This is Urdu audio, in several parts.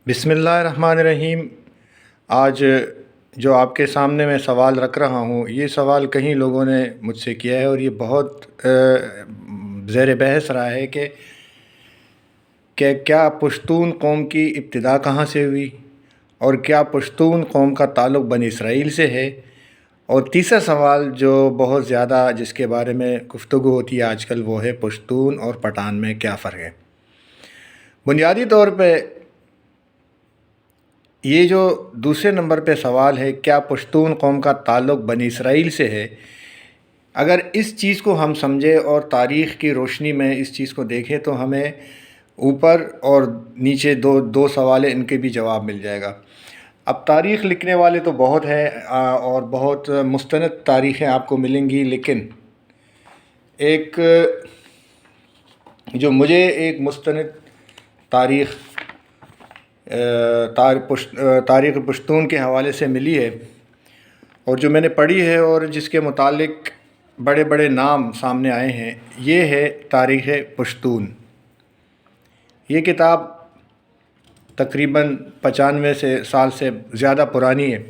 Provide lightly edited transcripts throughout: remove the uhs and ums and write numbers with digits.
بسم اللہ الرحمن الرحیم۔ آج جو آپ کے سامنے میں سوال رکھ رہا ہوں، یہ سوال کئی لوگوں نے مجھ سے کیا ہے اور یہ بہت زیر بحث رہا ہے کہ کیا پشتون قوم کی ابتدا کہاں سے ہوئی اور کیا پشتون قوم کا تعلق بنی اسرائیل سے ہے۔ اور تیسرا سوال جو بہت زیادہ جس کے بارے میں گفتگو ہوتی ہے آج کل، وہ ہے پشتون اور پٹھان میں کیا فرق ہے۔ بنیادی طور پہ یہ جو دوسرے نمبر پہ سوال ہے، کیا پشتون قوم کا تعلق بنی اسرائیل سے ہے، اگر اس چیز کو ہم سمجھے اور تاریخ کی روشنی میں اس چیز کو دیکھیں تو ہمیں اوپر اور نیچے دو سوال ہیں، ان کے بھی جواب مل جائے گا۔ اب تاریخ لکھنے والے تو بہت ہیں اور بہت مستند تاریخیں آپ کو ملیں گی، لیکن ایک جو مجھے ایک مستند تاریخ تاریخ پشتون کے حوالے سے ملی ہے اور جو میں نے پڑھی ہے اور جس کے متعلق بڑے بڑے نام سامنے آئے ہیں، یہ ہے تاریخ پشتون۔ یہ کتاب تقریباً 95 سال سے زیادہ پرانی ہے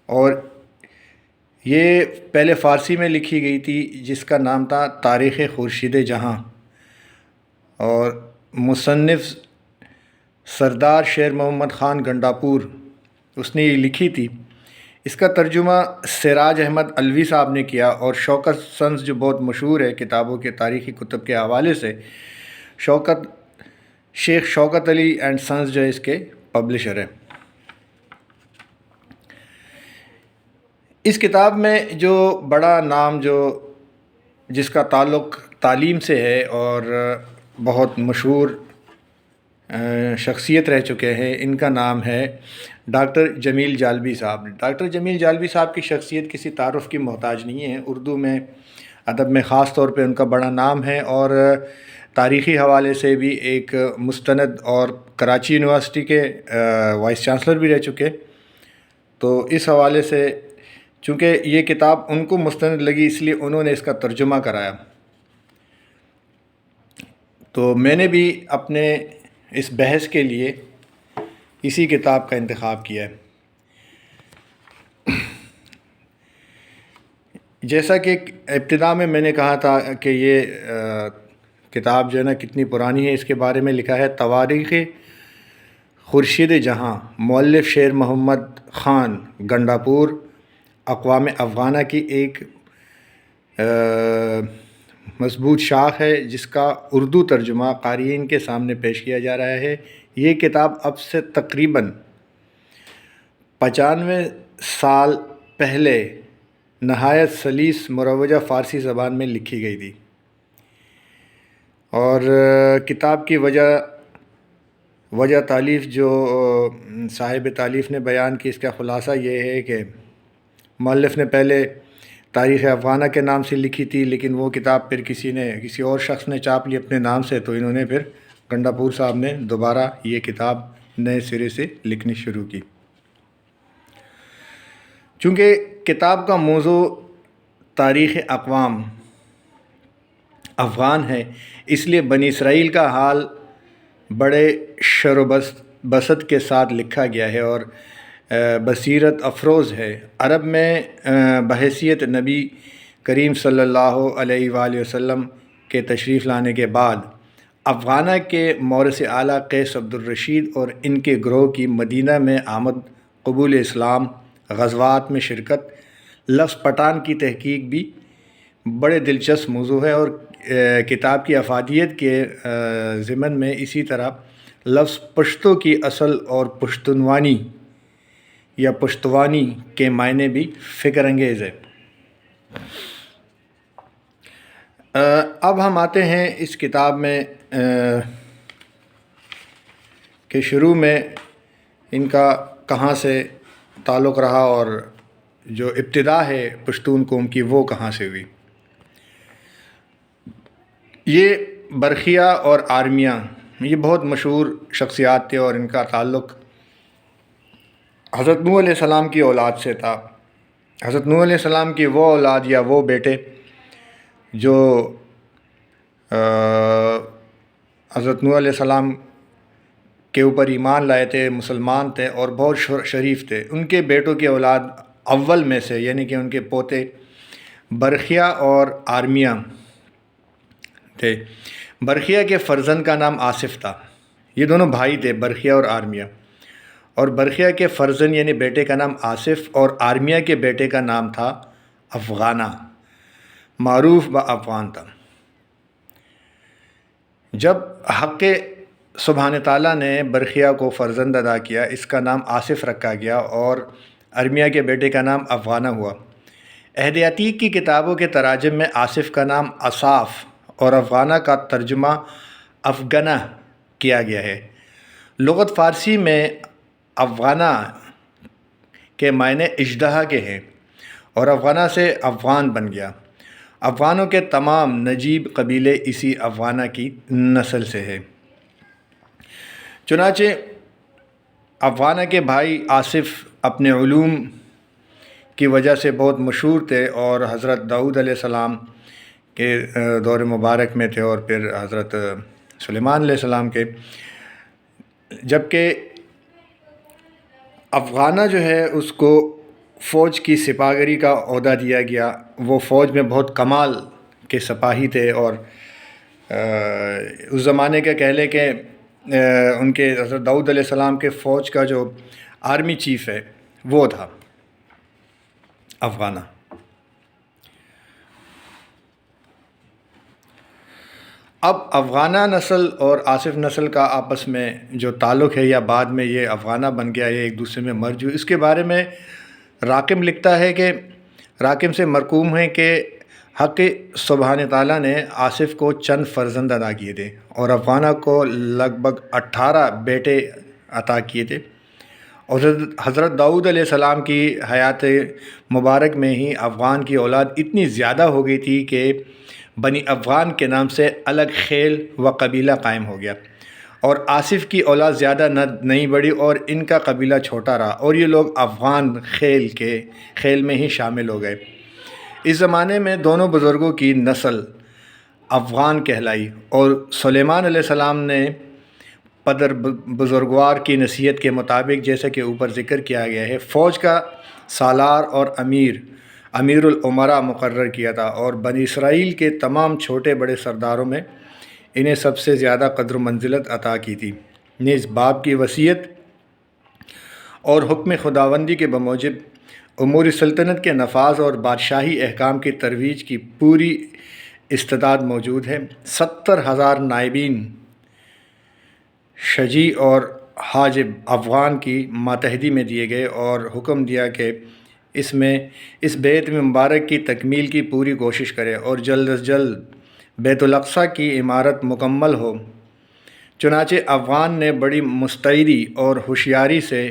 اور یہ پہلے فارسی میں لکھی گئی تھی، جس کا نام تھا تاریخ خورشید جہاں، اور مصنف سردار شیر محمد خان گنڈاپور اس نے یہ لکھی تھی۔ اس کا ترجمہ سراج احمد علوی صاحب نے کیا، اور شوکت سنز جو بہت مشہور ہے کتابوں کے تاریخی کتب کے حوالے سے، شیخ شوکت علی اینڈ سنز جو ہے اس کے پبلشر ہے۔ اس کتاب میں جو بڑا نام جس کا تعلق تعلیم سے ہے اور بہت مشہور شخصیت رہ چکے ہیں، ان کا نام ہے ڈاکٹر جمیل جالبی صاحب۔ ڈاکٹر جمیل جالبی صاحب کی شخصیت کسی تعارف کی محتاج نہیں ہے، اردو میں ادب میں خاص طور پہ ان کا بڑا نام ہے، اور تاریخی حوالے سے بھی ایک مستند، اور کراچی یونیورسٹی کے وائس چانسلر بھی رہ چکے۔ تو اس حوالے سے چونکہ یہ کتاب ان کو مستند لگی، اس لیے انہوں نے اس کا ترجمہ کرایا۔ تو میں نے بھی اپنے اس بحث کے لیے اسی کتاب کا انتخاب کیا ہے۔ جیسا کہ ابتدا میں نے کہا تھا کہ یہ کتاب جو ہے نا کتنی پرانی ہے، اس کے بارے میں لکھا ہے تواریخ خورشید جہاں، مؤلف شیر محمد خان گنڈاپور، اقوام افغانہ کی ایک مضبوط شاخ ہے، جس کا اردو ترجمہ قارئین کے سامنے پیش کیا جا رہا ہے۔ یہ کتاب اب سے تقریباً 95 سال پہلے نہایت سلیس مروجہ فارسی زبان میں لکھی گئی تھی، اور کتاب کی وجہ تالیف جو صاحب تالیف نے بیان کی، اس کا خلاصہ یہ ہے کہ مؤلف نے پہلے تاریخ افغانہ کے نام سے لکھی تھی، لیکن وہ کتاب پھر کسی اور شخص نے چاپ لی اپنے نام سے، تو انہوں نے پھر گنڈاپور صاحب نے دوبارہ یہ کتاب نئے سرے سے لکھنی شروع کی۔ چونکہ کتاب کا موضوع تاریخ اقوام افغان ہے، اس لیے بنی اسرائیل کا حال بڑے شر و بسط کے ساتھ لکھا گیا ہے اور بصیرت افروز ہے۔ عرب میں بحیثیت نبی کریم صلی اللہ علیہ وآلہ وسلم کے تشریف لانے کے بعد افغانہ کے مورث اعلیٰ قیس عبدالرشید اور ان کے گروہ کی مدینہ میں آمد، قبول اسلام، غزوات میں شرکت، لفظ پٹھان کی تحقیق بھی بڑے دلچسپ موضوع ہے، اور کتاب کی افادیت کے ضمن میں اسی طرح لفظ پشتو کی اصل اور پشتونوانی یا پشتوانی کے معنی بھی فکر انگیز ہے۔ اب ہم آتے ہیں اس کتاب میں کہ شروع میں ان کا کہاں سے تعلق رہا اور جو ابتدا ہے پشتون قوم کی وہ کہاں سے ہوئی۔ یہ برقیہ اور آرمیہ یہ بہت مشہور شخصیات تھے، اور ان کا تعلق حضرت نوح علیہ السلام کی اولاد سے تھا۔ حضرت نوح علیہ السلام کی وہ اولاد یا وہ بیٹے جو حضرت نوح علیہ السلام کے اوپر ایمان لائے تھے، مسلمان تھے اور بہت شریف تھے۔ ان کے بیٹوں کی اولاد اول میں سے یعنی کہ ان کے پوتے برخیا اور آرمیہ تھے۔ برخیا کے فرزند کا نام آصف تھا۔ یہ دونوں بھائی تھے، برخیا اور آرمیہ، اور برخیا کے فرزند یعنی بیٹے کا نام آصف اور آرمیہ کے بیٹے کا نام تھا افغانہ، معروف افغان تھا۔ جب حق سبحانہ تعالیٰ نے برخیا کو فرزند ادا کیا، اس کا نام آصف رکھا گیا اور ارمیہ کے بیٹے کا نام افغانہ ہوا۔ عہد عتیق کی کتابوں کے تراجم میں آصف کا نام اصاف اور افغانہ کا ترجمہ افغنہ کیا گیا ہے۔ لغت فارسی میں افغانہ کے معنی اژدہا کے ہیں اور افغانہ سے افغان بن گیا۔ افغانوں کے تمام نجیب قبیلے اسی افغانہ کی نسل سے ہے۔ چنانچہ افغانہ کے بھائی آصف اپنے علوم کی وجہ سے بہت مشہور تھے اور حضرت داؤد علیہ السلام کے دور مبارک میں تھے اور پھر حضرت سلیمان علیہ السلام کے، جبکہ افغانہ جو ہے اس کو فوج کی سپاہیگری کا عہدہ دیا گیا۔ وہ فوج میں بہت کمال کے سپاہی تھے اور اس زمانے کا کہہ لیں کہ ان کے حضرت داؤد علیہ السلام کے فوج کا جو آرمی چیف ہے وہ تھا افغانہ۔ اب افغانہ نسل اور آصف نسل کا آپس میں جو تعلق ہے یا بعد میں یہ افغانہ بن گیا یہ ایک دوسرے میں مرج ہوئی، اس کے بارے میں راقم لکھتا ہے کہ راقم سے مرقوم ہے کہ حق سبحانہ تعالیٰ نے آصف کو چند فرزند عطا کیے تھے اور افغانہ کو لگ بھگ 18 بیٹے عطا کیے تھے، اور حضرت داؤد علیہ السلام کی حیات مبارک میں ہی افغان کی اولاد اتنی زیادہ ہو گئی تھی کہ بنی افغان کے نام سے الگ خیل و قبیلہ قائم ہو گیا، اور آصف کی اولاد زیادہ نہیں بڑھی اور ان کا قبیلہ چھوٹا رہا اور یہ لوگ افغان خیل میں ہی شامل ہو گئے۔ اس زمانے میں دونوں بزرگوں کی نسل افغان کہلائی، اور سلیمان علیہ السلام نے پدر بزرگوار کی نصیحت کے مطابق جیسا کہ اوپر ذکر کیا گیا ہے فوج کا سالار اور امیر الامراء مقرر کیا تھا، اور بنی اسرائیل کے تمام چھوٹے بڑے سرداروں میں انہیں سب سے زیادہ قدر و منزلت عطا کی تھی۔ نیز باپ کی وصیت اور حکم خداوندی کے بموجب امور سلطنت کے نفاذ اور بادشاہی احکام کی ترویج کی پوری استعداد موجود ہے۔ 70,000 نائبین شجیع اور حاجب افغان کی ماتحتی میں دیے گئے اور حکم دیا کہ اس بیت مبارک کی تکمیل کی پوری کوشش کرے اور جلد از جلد بیت الاقصیٰ کی عمارت مکمل ہو۔ چنانچہ افغان نے بڑی مستعدی اور ہوشیاری سے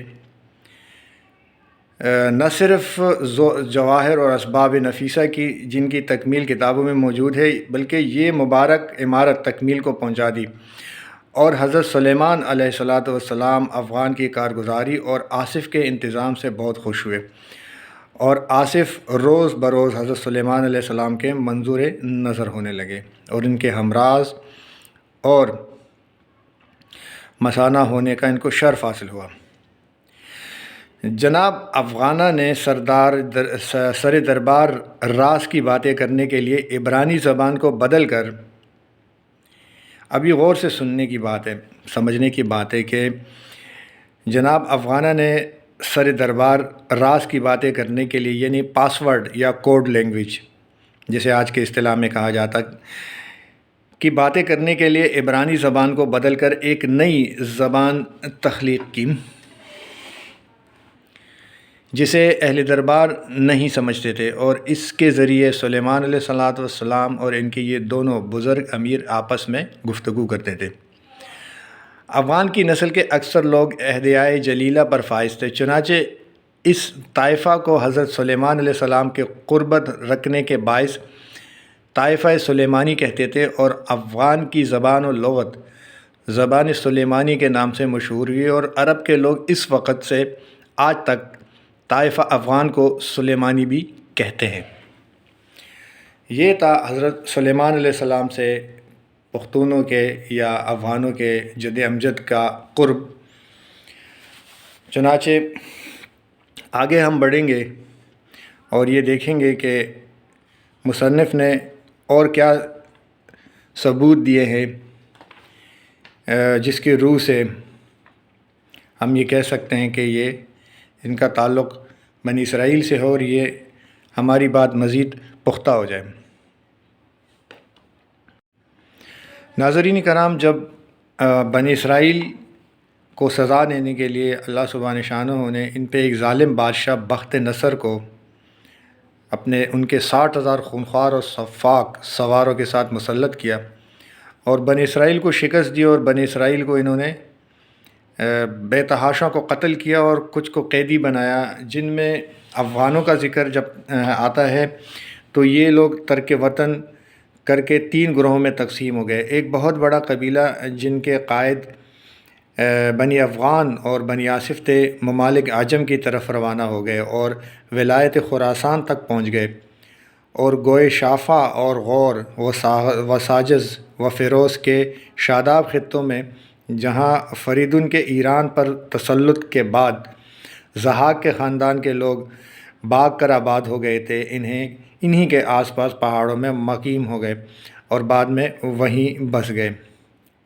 نہ صرف جواہر اور اسباب نفیسہ کی جن کی تکمیل کتابوں میں موجود ہے بلکہ یہ مبارک عمارت تکمیل کو پہنچا دی، اور حضرت سلیمان علیہ السلام افغان کی کارگزاری اور آصف کے انتظام سے بہت خوش ہوئے، اور آصف روز بروز حضرت سلیمان علیہ السلام کے منظور نظر ہونے لگے اور ان کے ہمراز اور مثانہ ہونے کا ان کو شرف حاصل ہوا۔ جناب افغانہ نے سر دربار راز کی باتیں کرنے کے لیے عبرانی زبان کو بدل کر، اب یہ غور سے سننے کی بات ہے، سمجھنے کی بات ہے کہ جناب افغانہ نے سر دربار راز کی باتیں کرنے کے لیے یعنی پاسورڈ یا کوڈ لینگویج جسے آج کے اصطلاح میں کہا جاتا کی باتیں کرنے کے لیے عبرانی زبان کو بدل کر ایک نئی زبان تخلیق کی جسے اہل دربار نہیں سمجھتے تھے، اور اس کے ذریعے سلیمان علیہ السلام اور ان کے یہ دونوں بزرگ امیر آپس میں گفتگو کرتے تھے۔ افغان کی نسل کے اکثر لوگ عہدۂ جلیلہ پر فائز تھے، چنانچہ اس طائفہ کو حضرت سلیمان علیہ السلام کے قربت رکھنے کے باعث طائفہ سلیمانی کہتے تھے، اور افغان کی زبان و لغت زبان سلیمانی کے نام سے مشہور ہوئی، اور عرب کے لوگ اس وقت سے آج تک طائفہ افغان کو سلیمانی بھی کہتے ہیں۔ یہ تھا حضرت سلیمان علیہ السلام سے پختونوں کے یا افغانوں کے جد امجد کا قرب۔ چنانچہ آگے ہم بڑھیں گے اور یہ دیکھیں گے کہ مصنف نے اور کیا ثبوت دیے ہیں جس کی روح سے ہم یہ کہہ سکتے ہیں کہ یہ ان کا تعلق بنی اسرائیل سے ہو اور یہ ہماری بات مزید پختہ ہو جائے۔ ناظرین کرام، جب بنی اسرائیل کو سزا دینے کے لیے اللہ سبحانہ شانہ نے ان پہ ایک ظالم بادشاہ بخت نصر کو ان کے 60,000 خونخوار اور صفاق سواروں کے ساتھ مسلط کیا اور بنی اسرائیل کو شکست دی، اور بنی اسرائیل کو انہوں نے بے تحاشا کو قتل کیا اور کچھ کو قیدی بنایا، جن میں افغانوں کا ذکر جب آتا ہے تو یہ لوگ ترک وطن کر کے 3 گروہوں میں تقسیم ہو گئے۔ ایک بہت بڑا قبیلہ جن کے قائد بنی افغان اور بنی آصف تھے، ممالک عجم کی طرف روانہ ہو گئے اور ولایت خراسان تک پہنچ گئے، اور گوئے شافہ اور غور و ساجز و فیروز کے شاداب خطوں میں، جہاں فریدون کے ایران پر تسلط کے بعد ضحاک کے خاندان کے لوگ باغ کر آباد ہو گئے تھے، انہی کے آس پاس پہاڑوں میں مقیم ہو گئے اور بعد میں وہیں بس گئے۔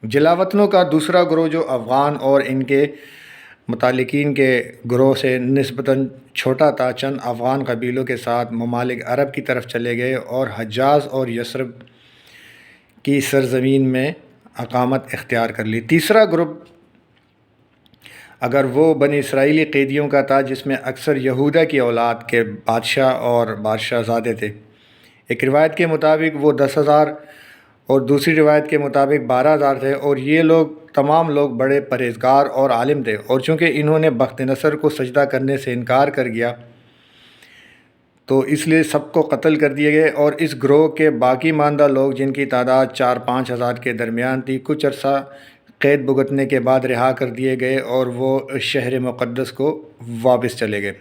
جلاوطنوں کا دوسرا گروہ جو افغان اور ان کے متعلقین کے گروہ سے نسبتاً چھوٹا تھا، چند افغان قبیلوں کے ساتھ ممالک عرب کی طرف چلے گئے اور حجاز اور یثرب کی سرزمین میں اقامت اختیار کر لی۔ تیسرا گروپ اگر وہ بنی اسرائیلی قیدیوں کا تھا، جس میں اکثر یہودا کی اولاد کے بادشاہ اور بادشاہ زادے تھے۔ ایک روایت کے مطابق وہ 10,000 اور دوسری روایت کے مطابق 12,000 تھے، اور یہ لوگ تمام لوگ بڑے پرہیزگار اور عالم تھے، اور چونکہ انہوں نے بخت نصر کو سجدہ کرنے سے انکار کر گیا تو اس لیے سب کو قتل کر دیے گئے، اور اس گروہ کے باقی ماندہ لوگ جن کی تعداد 4-5 ہزار کے درمیان تھی، کچھ عرصہ قید بھگتنے کے بعد رہا کر دیے گئے اور وہ شہر مقدس کو واپس چلے گئے۔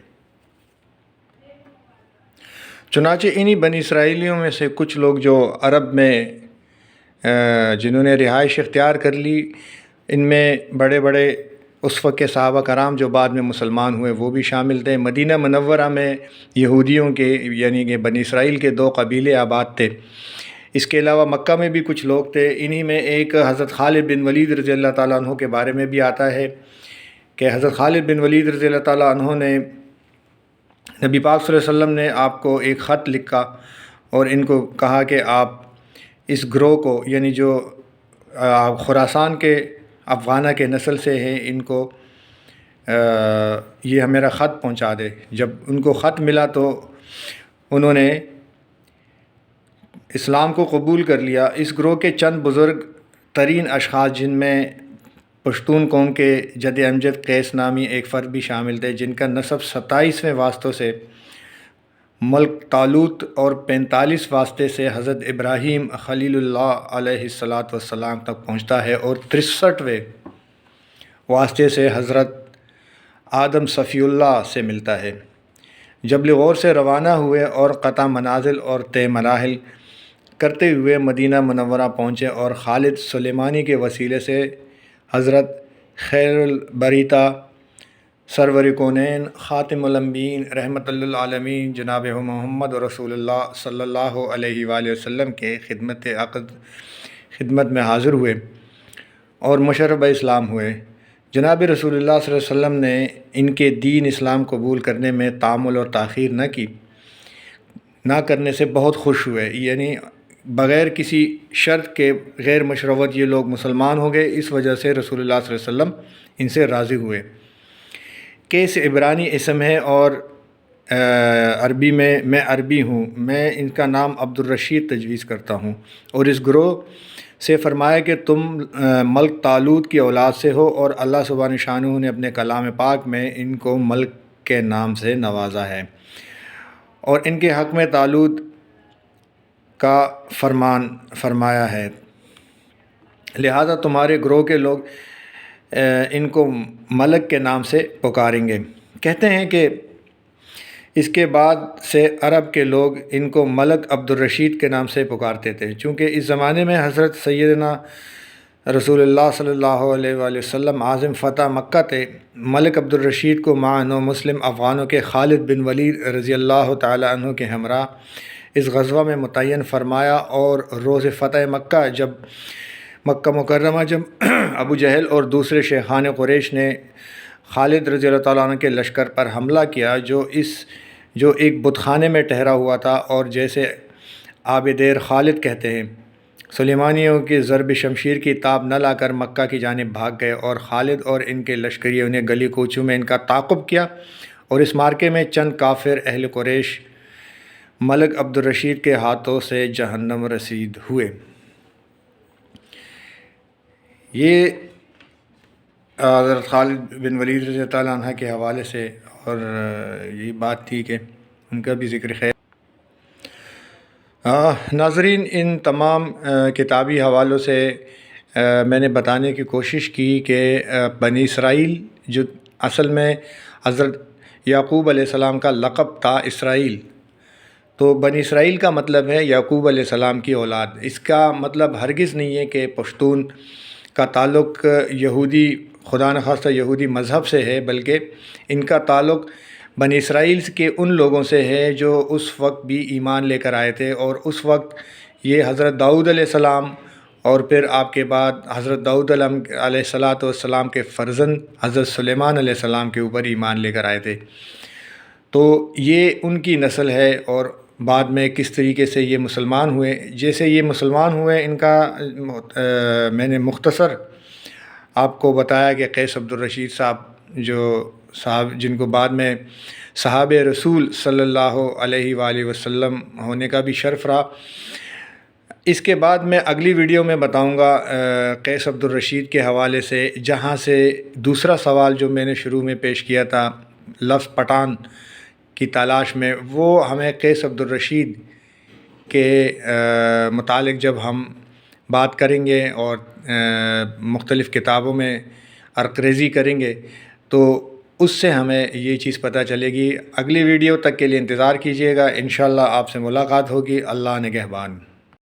چنانچہ انہی بنی اسرائیلیوں میں سے کچھ لوگ جو عرب میں جنہوں نے رہائش اختیار کر لی، ان میں بڑے بڑے اس وقت کے صحابہ کرام جو بعد میں مسلمان ہوئے وہ بھی شامل تھے۔ مدینہ منورہ میں یہودیوں کے یعنی کہ بنی اسرائیل کے 2 قبیلے آباد تھے۔ اس کے علاوہ مکہ میں بھی کچھ لوگ تھے۔ انہی میں ایک حضرت خالد بن ولید رضی اللہ تعالیٰ عنہ کے بارے میں بھی آتا ہے کہ حضرت خالد بن ولید رضی اللہ تعالیٰ عنہ نے نبی پاک صلی اللہ علیہ وسلم نے آپ کو ایک خط لکھا اور ان کو کہا کہ آپ اس گروہ کو یعنی جو خراسان کے افغانہ کے نسل سے ہیں، ان کو یہ میرا خط پہنچا دے۔ جب ان کو خط ملا تو انہوں نے اسلام کو قبول کر لیا۔ اس گروہ کے چند بزرگ ترین اشخاص جن میں پشتون قوم کے جد امجد قیس نامی ایک فرد بھی شامل تھے، جن کا نسب 27ویں واسطوں سے ملک طالوت اور 45 واسطے سے حضرت ابراہیم خلیل اللہ علیہ السلام تک پہنچتا ہے، اور 63ویں واسطے سے حضرت آدم صفی اللہ سے ملتا ہے۔ جب لاہور سے روانہ ہوئے اور قطع منازل اور طے مراحل کرتے ہوئے مدینہ منورہ پہنچے، اور خالد سلیمانی کے وسیلے سے حضرت خیر البریتہ سرور کونین خاتم الانبیین رحمۃ للعالمین جناب محمد رسول اللہ صلی اللہ علیہ وآلہ وسلم کے خدمت میں حاضر ہوئے اور مشرب اسلام ہوئے۔ جناب رسول اللہ صلی اللہ علیہ وسلم نے ان کے دین اسلام قبول کرنے میں تعامل اور تاخیر نہ کرنے سے بہت خوش ہوئے، یعنی بغیر کسی شرط کے غیر مشروط یہ لوگ مسلمان ہو گئے۔ اس وجہ سے رسول اللہ صلی اللہ علیہ وسلم ان سے راضی ہوئے۔ کیس عبرانی اسم ہے اور عربی میں عربی ہوں، میں ان کا نام عبد الرشید تجویز کرتا ہوں، اور اس گروہ سے فرمایا کہ تم ملک طالوت کی اولاد سے ہو، اور اللہ سبحانہ شانہ نے اپنے کلام پاک میں ان کو ملک کے نام سے نوازا ہے، اور ان کے حق میں طالوت کا فرمان فرمایا ہے، لہذا تمہارے گروہ کے لوگ ان کو ملک کے نام سے پکاریں گے۔ کہتے ہیں کہ اس کے بعد سے عرب کے لوگ ان کو ملک عبد الرشید کے نام سے پکارتے تھے، چونکہ اس زمانے میں حضرت سیدنا رسول اللہ صلی اللہ علیہ وآلہ وسلم عازم فتح مکہ تھے۔ ملک عبد الرشید کو مع 9 مسلم افغانوں کے خالد بن ولید رضی اللہ تعالی عنہ کے ہمراہ اس غزوہ میں متعین فرمایا، اور روز فتح مکہ جب مکہ مکرمہ جب ابو جہل اور دوسرے شیخان قریش نے خالد رضی اللہ تعالیٰ عنہ کے لشکر پر حملہ کیا، جو ایک بت خانے میں ٹھہرا ہوا تھا، اور جیسے آب دیر خالد کہتے ہیں، سلیمانیوں کی ضرب شمشیر کی تاب نہ لا کر مکہ کی جانب بھاگ گئے، اور خالد اور ان کے لشکریوں نے گلی کوچوں میں ان کا تعاقب کیا، اور اس مارکے میں چند کافر اہل قریش ملک عبد الرشید کے ہاتھوں سے جہنم رسید ہوئے۔ یہ حضرت خالد بن ولید رضی اللہ تعالیٰ عنہ کے حوالے سے، اور یہ بات تھی کہ ان کا بھی ذکر خیر۔ ناظرین، ان تمام کتابی حوالوں سے میں نے بتانے کی کوشش کی کہ بنی اسرائیل جو اصل میں حضرت یعقوب علیہ السلام کا لقب تھا اسرائیل، تو بنی اسرائیل کا مطلب ہے یعقوب علیہ السلام کی اولاد۔ اس کا مطلب ہرگز نہیں ہے کہ پشتون کا تعلق یہودی خدا نخواستہ یہودی مذہب سے ہے، بلکہ ان کا تعلق بنی اسرائیل کے ان لوگوں سے ہے جو اس وقت بھی ایمان لے کر آئے تھے، اور اس وقت یہ حضرت داؤد علیہ السلام اور پھر آپ کے بعد حضرت داؤد علیہ السلام کے فرزند حضرت سلیمان علیہ السلام کے اوپر ایمان لے کر آئے تھے۔ تو یہ ان کی نسل ہے، اور بعد میں کس طریقے سے یہ مسلمان ہوئے، جیسے یہ مسلمان ہوئے ان کا میں نے مختصر آپ کو بتایا کہ قیس عبد الرشید صاحب جن کو بعد میں صحابہ رسول صلی اللہ علیہ وآلہ وسلم ہونے کا بھی شرف رہا۔ اس کے بعد میں اگلی ویڈیو میں بتاؤں گا قیس عبد الرشید کے حوالے سے، جہاں سے دوسرا سوال جو میں نے شروع میں پیش کیا تھا لفظ پٹھان کی تلاش میں، وہ ہمیں قیس عبد الرشید کے متعلق جب ہم بات کریں گے اور مختلف کتابوں میں عرقریزی کریں گے تو اس سے ہمیں یہ چیز پتہ چلے گی۔ اگلی ویڈیو تک کے لیے انتظار کیجیے گا، انشاءاللہ آپ سے ملاقات ہوگی۔ اللہ نگہبان۔